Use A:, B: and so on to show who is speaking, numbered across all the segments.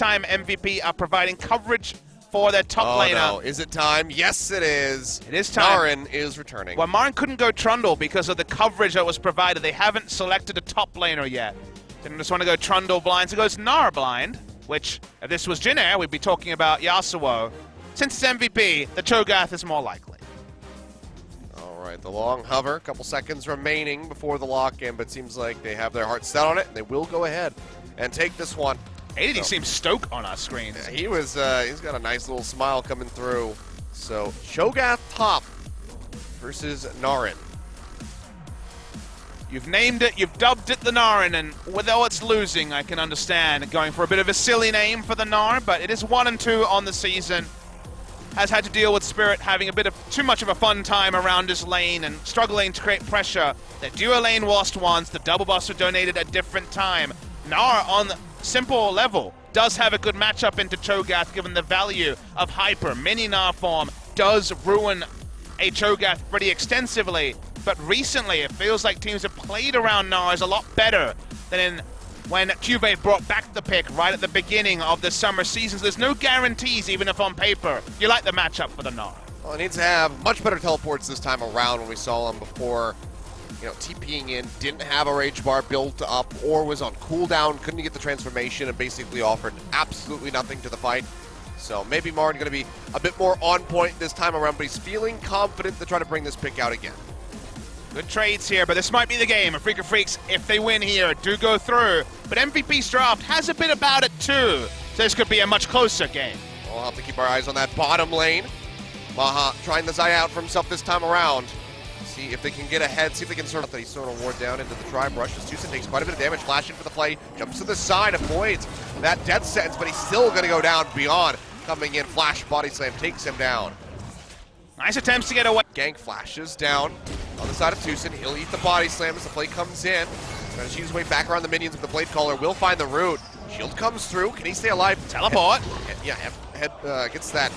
A: time MVP are providing coverage for their top laner.
B: No. Is it time? Yes, it is.
A: It is time.
B: Marin is returning.
A: Well, Marin couldn't go Trundle because of the coverage that was provided. They haven't selected a top laner yet. Didn't just want to go Trundle blind, so goes Nara blind, which, if this was Jin Air, we'd be talking about Yasuo. Since it's MVP, the Cho'Gath is more likely.
B: All right, the long hover, a couple seconds remaining before the lock-in, but it seems like they have their heart set on it, and they will go ahead and take this one.
A: ADD seems stoked on our screens.
B: Yeah, he's got a nice little smile coming through. So, Cho'Gath top versus Narin.
A: You've named it, you've dubbed it the Narin, and although it's losing, I can understand going for a bit of a silly name for the Nar, but it is 1-2 on the season. Has had to deal with Spirit having a bit of too much of a fun time around his lane and struggling to create pressure. The duo lane lost once, the double buster donated at different time. Nar on simple level does have a good matchup into Cho'Gath given the value of Hyper. Mini Nar form does ruin a Cho'Gath pretty extensively, but recently it feels like teams have played around Nars a lot better than when Juve brought back the pick right at the beginning of the summer season. So there's no guarantees, even if on paper you like the matchup for the Nar.
B: Well, it needs to have much better teleports this time around. When we saw them before, TPing in, didn't have a rage bar built up or was on cooldown, couldn't get the transformation, and basically offered absolutely nothing to the fight. So maybe Marin going to be a bit more on point this time around, but he's feeling confident to try to bring this pick out again.
A: Good trades here, but this might be the game. Freak of Freaks, if they win here, do go through. But MVP's draft has a bit about it too, so this could be a much closer game.
B: We'll have to keep our eyes on that bottom lane. Maha trying the Zaya out for himself this time around. See if they can get ahead, see if they can sort of that he's throwing a ward down into the Tribe Rush. As Tucson takes quite a bit of damage, flashing for the play, jumps to the side, avoids that death sentence, but he's still going to go down beyond. Coming in, flash body slam, takes him down.
A: Nice attempts to get away.
B: Gank flashes down on the side of Tucson. He'll eat the body slam as the play comes in. Trying to shoot his way back around the minions, but the Blade Caller will find the root. Shield comes through. Can he stay alive?
A: Teleport.
B: Gets that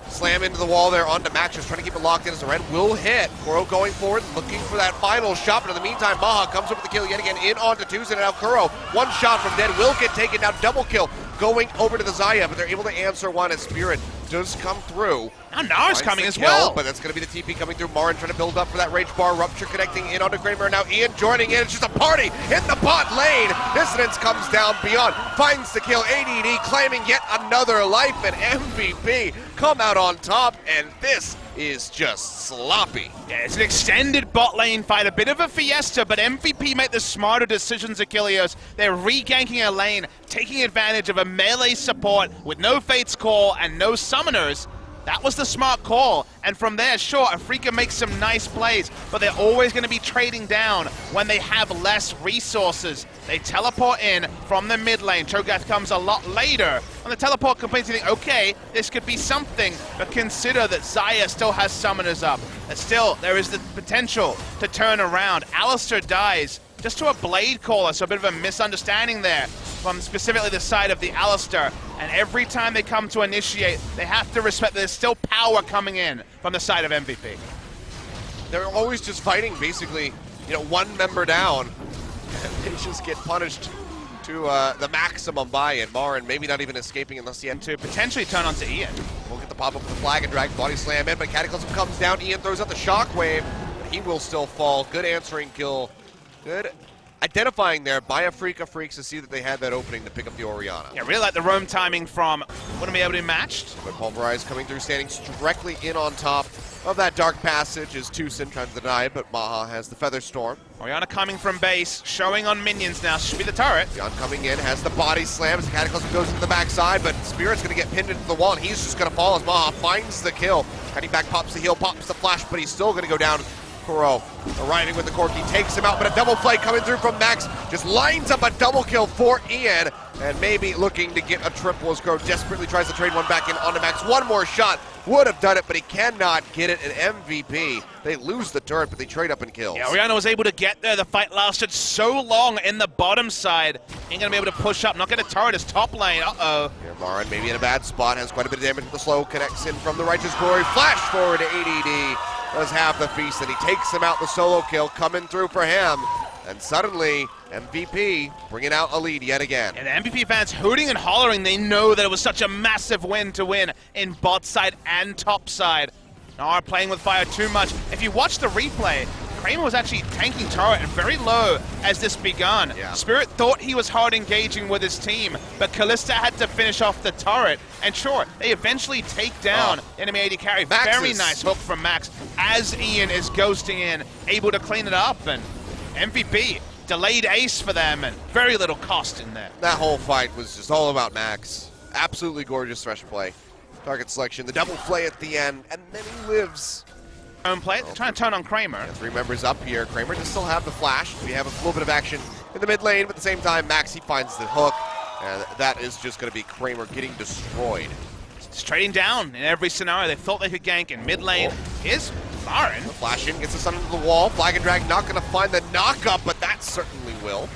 B: slam into the wall there onto Max, just trying to keep it locked in as the red will hit. Kuro going forward, looking for that final shot, but in the meantime, Maha comes up with the kill yet again in onto Tucson, and now Kuro, one shot from dead, will get taken down, double kill, going over to the Zaya, but they're able to answer one as Spirit does come through.
A: Now Nar's coming as well.
B: But that's going to be the TP coming through. Marin trying to build up for that Rage Bar. Rupture connecting in onto Kramer. Now Ian joining in. It's just a party in the bot lane. Dissonance comes down beyond. Finds the kill. ADD claiming yet another life. And MVP come out on top. And this is just sloppy.
A: Yeah, it's an extended bot lane fight. A bit of a fiesta, but MVP made the smarter decisions, Achilleos. They're re-ganking a lane, taking advantage of a melee support with no Fate's Call and no summoners. That was the smart call, and from there, sure, Afrika makes some nice plays, but they're always going to be trading down when they have less resources. They teleport in from the mid lane. Cho'Gath comes a lot later. On the teleport completes, you think, okay, this could be something, but consider that Zaya still has summoners up. And still, there is the potential to turn around. Alistar dies just to a Blade Caller, so a bit of a misunderstanding there from specifically the side of the Alistar. And every time they come to initiate, they have to respect that there's still power coming in from the side of MVP.
B: They're always just fighting, basically, one member down. And they just get punished to the maximum by it. Marin maybe not even escaping unless he had
A: to potentially turn onto Ian.
B: We'll get the pop-up with the flag and drag body slam in, but Cataclysm comes down. Ian throws out the shockwave, but he will still fall. Good answering kill. Good identifying there by Afrika Freaks to see that they had that opening to pick up the Orianna.
A: Yeah, really like the roam timing from wouldn't be able to be matched.
B: But Pulverize coming through, standing directly in on top of that dark passage is Tucson trying to deny it, but Maha has the Feather Storm.
A: Orianna coming from base, showing on minions now, should be the turret.
B: Beyond coming in, has the body slam as the Cataclysm goes into the backside, but Spirit's going to get pinned into the wall, and he's just going to fall as Maha finds the kill. Cutting back, pops the heal, pops the flash, but he's still going to go down. Kuro arriving with the Corki, takes him out, but a double flight coming through from Max, just lines up a double kill for Ian, and maybe looking to get a triple as Kuro desperately tries to trade one back in onto Max. One more shot would have done it, but he cannot get it. An MVP. They lose the turret, but they trade up and kill.
A: Yeah, Orianna was able to get there. The fight lasted so long in the bottom side. Ain't gonna be able to push up, not get a turret as top lane. Uh-oh.
B: Yeah, Marin maybe in a bad spot, has quite a bit of damage with the slow, connects in from the Righteous Glory. Flash forward to ADD. Does have the feast, and he takes him out. The solo kill coming through for him. And suddenly, MVP bringing out a lead yet again.
A: And the MVP fans hooting and hollering. They know that it was such a massive win to win in bot side and top side. Nara playing with fire too much. If you watch the replay, Kramer was actually tanking turret and very low as this begun.
B: Yeah.
A: Spirit thought he was hard engaging with his team, but Kalista had to finish off the turret. And sure, they eventually take down enemy AD carry. Very nice hook from Max as Ian is ghosting in, able to clean it up. And MVP, delayed ace for them and very little cost in there.
B: That whole fight was just all about Max. Absolutely gorgeous Thresh play. Target selection, the double play at the end, and then he lives.
A: Own play, they're trying to turn on Kramer.
B: Yeah, 3 members up here. Kramer does still have the flash. We have a little bit of action in the mid lane, but at the same time, Max, he finds the hook, and that is just going to be Kramer getting destroyed.
A: Just trading down in every scenario. They thought they could gank in mid lane. Here's Lauren.
B: The flash in, gets the sun into the wall. Flag and Drag not going to find the knock-up, but that certainly will.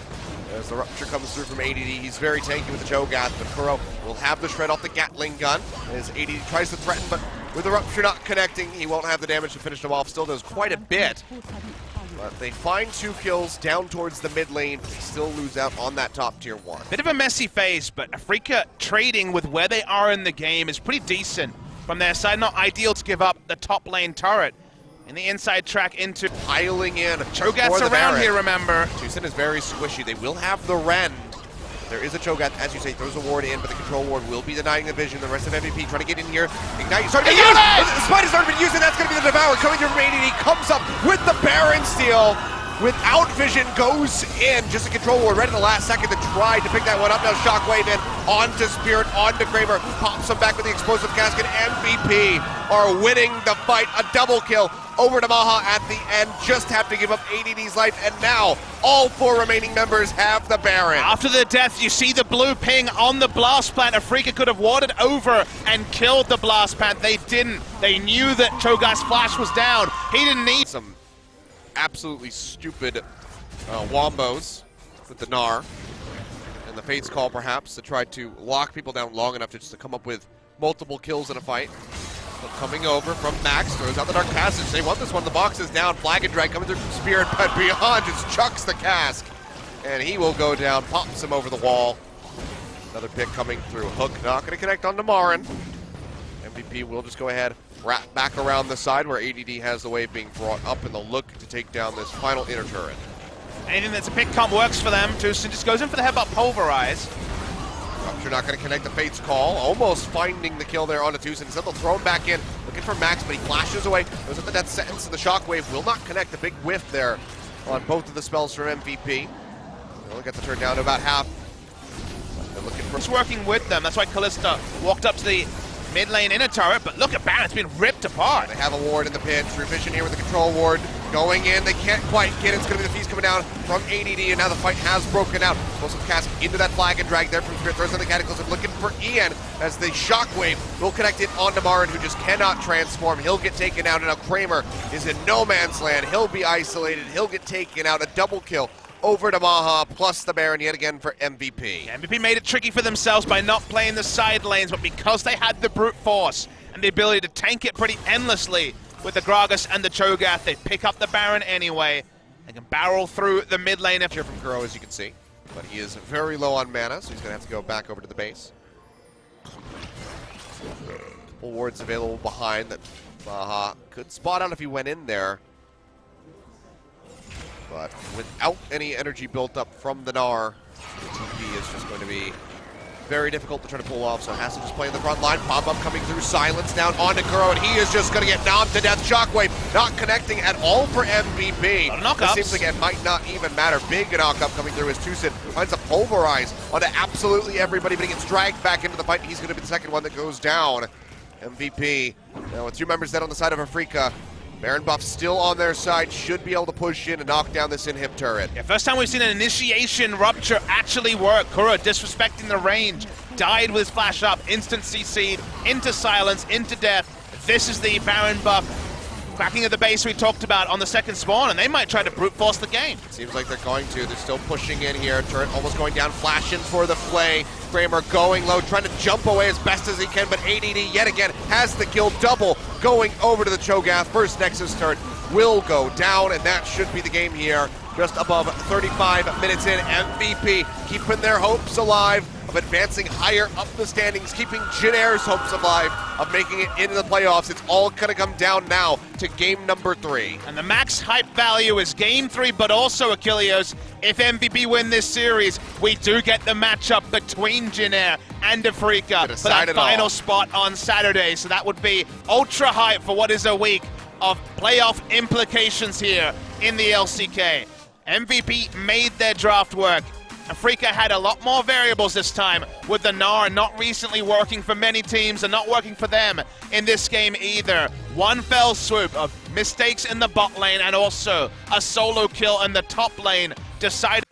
B: As the rupture comes through from ADD, he's very tanky with the Cho'Gath, but Kuro will have the shred off the Gatling gun as ADD tries to threaten, but with the rupture not connecting, he won't have the damage to finish them off. Still does quite a bit, but they find 2 kills down towards the mid lane. They still lose out on that top tier 1.
A: Bit of a messy phase, but Afrika trading with where they are in the game is pretty decent from their side. Not ideal to give up the top lane turret. And the inside track into
B: piling in.
A: Cho'Gath's around here, remember.
B: Tucson is very squishy. They will have the Rend. There is a Cho'Gath, as you say, throws a ward in, but the control ward will be denying the vision. The rest of MVP trying to get in here. Ignite, starting to use it! The Spider's already been used, and that's going to be the Devour. Coming through from ADD, comes up with the Baron steal. Without vision, goes in. Just a control ward right at the last second to try to pick that one up. Now Shockwave in, onto Spirit, onto Kramer. Pops him back with the explosive casket. MVP are winning the fight. A double kill over to Maha at the end. Just have to give up ADD's life, and now all 4 remaining members have the Baron.
A: After the death, you see the blue ping on the blast plant. Afrika could have warded over and killed the blast plant. They didn't. They knew that Cho'Gath's flash was down. He didn't need
B: some absolutely stupid wombos with the Gnar and the Fate's Call, perhaps, to try to lock people down long enough to just to come up with multiple kills in a fight. But coming over from Max, throws out the Dark Passage. They want this one. The box is down. Flag and Drag coming through from Spirit, but Beyond just chucks the cask. And he will go down, pops him over the wall. Another pick coming through. Hook not going to connect on Marin. MVP will just go ahead, wrap back around the side where ADD has the wave being brought up in the look to take down this final inner turret.
A: anything that's a pick comp works for them. Tucson just goes in for the headbutt Pulverize.
B: Rupture not going to connect the Fate's Call. Almost finding the kill there onto Tucson. Instead they'll throw him back in. Looking for Max, but he flashes away. Goes up the death sentence, and the Shockwave will not connect. The big whiff there on both of the spells from MVP. They only get the turn down to about half. They're looking for...
A: It's working with them. That's why Kalista walked up to the mid lane inner turret, but look at Baron, it's been ripped apart.
B: They have a ward in the pinch. Revision here with the control ward. Going in, they can't quite get it. It's going to be the feast coming down from ADD, and now the fight has broken out. Explosive cast into that flag and drag there from Spirit. Throws in the Cataclysm, looking for Ian as the Shockwave will connect it onto Marin, who just cannot transform. He'll get taken out, and now Kramer is in no man's land. He'll be isolated. He'll get taken out. A double kill over to Maha, plus the Baron yet again for MVP.
A: Yeah, MVP made it tricky for themselves by not playing the side lanes, but because they had the brute force and the ability to tank it pretty endlessly with the Gragas and the Cho'Gath, they pick up the Baron anyway. They can barrel through the mid lane.
B: Here from Kuro, as you can see, but he is very low on mana, so he's going to have to go back over to the base. Couple wards available behind that Maha could spot out if he went in there. But without any energy built up from the Gnar, the TP is just going to be very difficult to try to pull off, so has to just play in the front line. Pop-up coming through, silence down onto Kuro, and he is just going to get knocked to death. Shockwave not connecting at all for MVP. It seems like it might not even matter. Big knock-up coming through as Tucson finds a Pulverize onto absolutely everybody, but he gets dragged back into the fight. He's going to be the second one that goes down. MVP, now with two members dead on the side of Afrika. Baron buff still on their side, should be able to push in and knock down this inhib turret.
A: Yeah, first time we've seen an initiation rupture actually work. Kuro disrespecting the range, died with his flash up, instant CC'd, into silence, into death. This is the Baron buff. Cracking at the base we talked about on the second spawn, and they might try to brute force the game.
B: Seems like they're going to. They're still pushing in here. Turret almost going down, flashing for the flay. Kramer going low, trying to jump away as best as he can, but ADD yet again has the kill. Double going over to the Cho'Gath. First Nexus turret will go down, and that should be the game here. just above 35 minutes in. MVP keeping their hopes alive of advancing higher up the standings, keeping Jin Air's hopes alive of making it into the playoffs. It's all going to come down now to game number 3.
A: And the max hype value is game 3, but also, Achilleos, if MVP win this series, we do get the matchup between Jin Air and Afrika for that final spot on Saturday. So that would be ultra hype for what is a week of playoff implications here in the LCK. MVP made their draft work. Afrika had a lot more variables this time, with the Gnar not recently working for many teams and not working for them in this game either. One fell swoop of mistakes in the bot lane and also a solo kill in the top lane decided